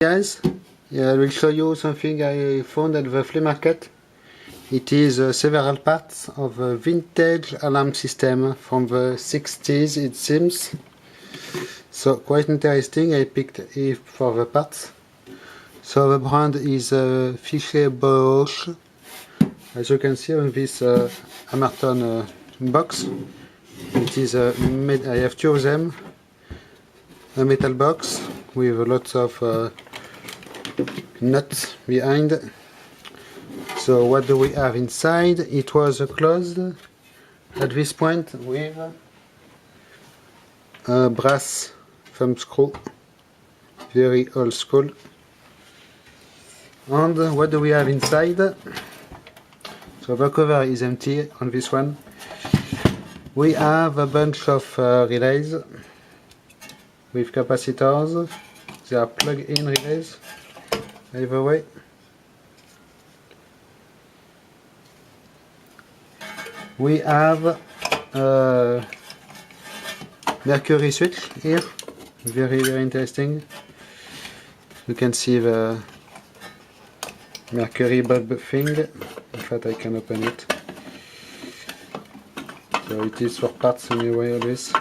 Guys, I will show you something I found at the flea market. It is several parts of a vintage alarm system from the 60s, it seems. So quite interesting. I picked it for the parts. So the brand is Fichet Bosch. As you can see on this Amerton box, it is I have two of them. A metal box with lots of nuts behind. So what do we have inside? It was closed at this point with a brass thumb screw, very old school. And what do we have inside? So the cover is empty on this one. We have a bunch of relays with capacitors. They are plug-in relays, either way. We have a mercury switch here, very interesting. You can see the mercury bulb thing. In fact, I can open it. So it is for parts anyway, always.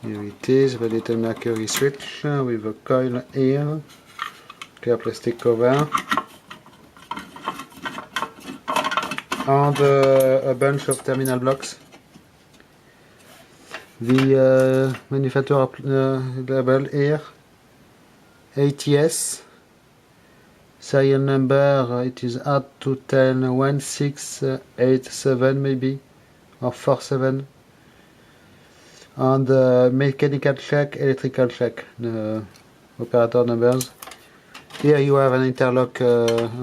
Here it is, the little mercury switch with a coil here, clear plastic cover, and a bunch of terminal blocks. The manufacturer label here, ATS, serial number, it is R2101687 maybe, or 47. And mechanical check, electrical check, the operator numbers. Here you have an interlock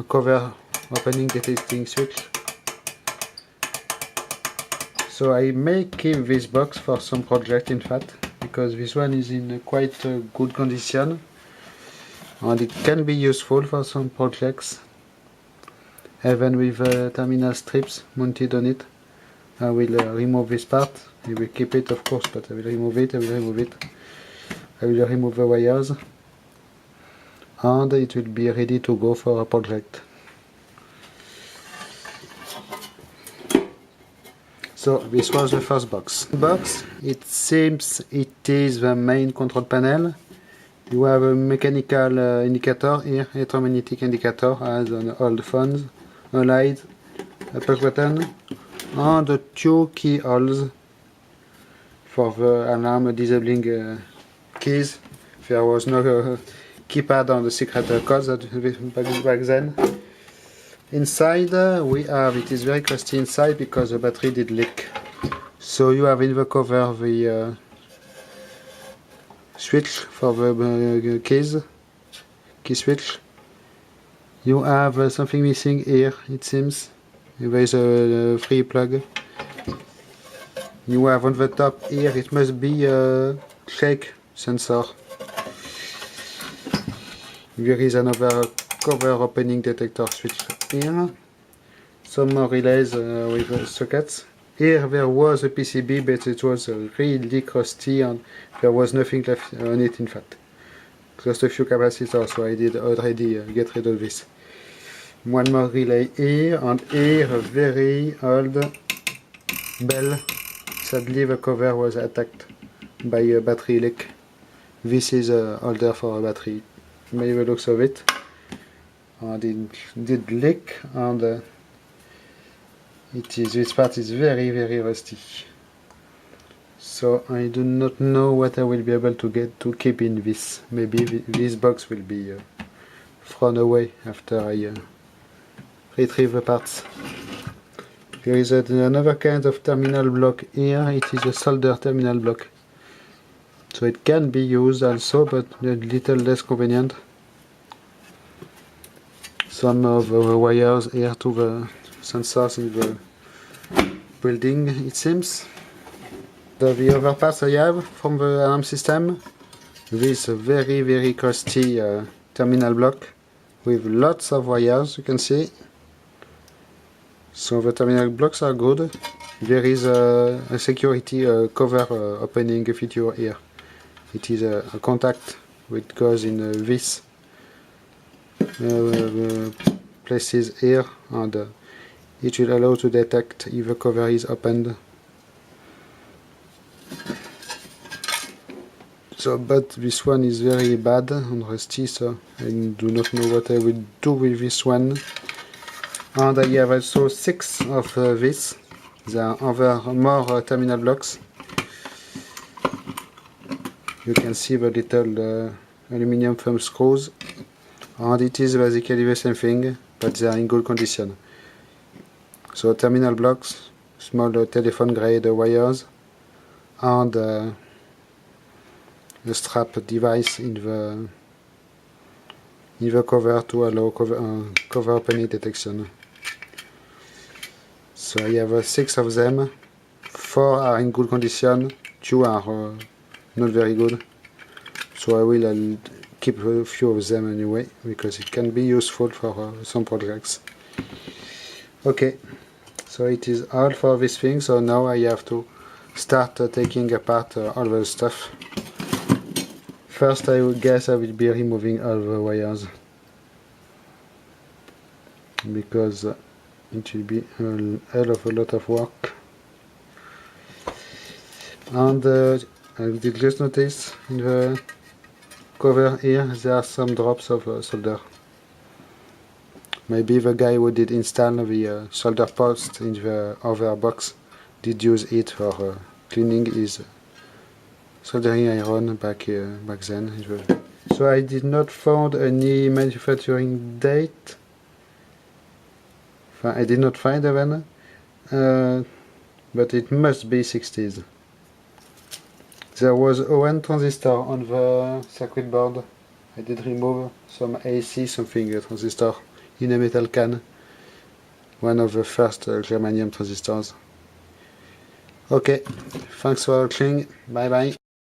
cover opening detecting switch. So I may keep this box for some project, in fact, because this one is in quite good condition and it can be useful for some projects, even with terminal strips mounted on it. I will remove this part. I will keep it, of course, but I will remove it, I will remove the wires, and it will be ready to go for a project. So this was the first box. It seems it is the main control panel. You have a mechanical indicator here, electromagnetic indicator, as on old phones, a light, a push button, and the two keyholes for the alarm disabling keys. There was no keypad on the secret codes back then. Inside we have, it is very crusty inside because the battery did leak. So you have in the cover the switch for the keys, key switch. You have something missing here, it seems. There is a free plug. You have on the top here, it must be a shake sensor. There is another cover opening detector switch here. Some more relays with sockets. Here there was a PCB, but it was really crusty and there was nothing left on it, in fact. Just a few capacitors, so I did already get rid of this. One more relay here, and here a very old bell. Sadly the cover was attacked by a battery leak. This is a holder for a battery, by the looks of it. And it did leak, and this part is very rusty. So I do not know what I will be able to get to keep in this. Maybe this box will be thrown away after I retrieve the parts. There is another kind of terminal block here. It is a solder terminal block. So it can be used also, but a little less convenient. Some of the wires here to the sensors in the building, it seems. The other parts I have from the alarm system, this very crusty terminal block with lots of wires, you can see. So the terminal blocks are good. There is a security cover opening feature here. it is a contact which goes in this places here, and it will allow to detect if the cover is opened. So, but this one is very bad and rusty, so I do not know what I will do with this one. And I have also 6 of this. There are other more terminal blocks. You can see the little aluminium thumb screws, and it is basically the same thing, but they are in good condition. So terminal blocks, small telephone grade wires, and the strap device in the cover to allow cover opening detection. So I have 6 of them. 4 are in good condition, 2 are not very good. So I will keep a few of them anyway, because it can be useful for some projects. Okay, so it is all for this thing. So now I have to start taking apart all the stuff. First, I would guess I will be removing all the wires, because it will be a hell of a lot of work. And I did just notice in the cover here there are some drops of solder. Maybe the guy who did install the solder post in the other box did use it for cleaning his soldering iron back then. So I did not find any manufacturing date. I did not find one, but it must be 60s. There was one transistor on the circuit board. I did remove some AC something transistor in a metal can. One of the first germanium transistors. Okay, thanks for watching. Bye bye.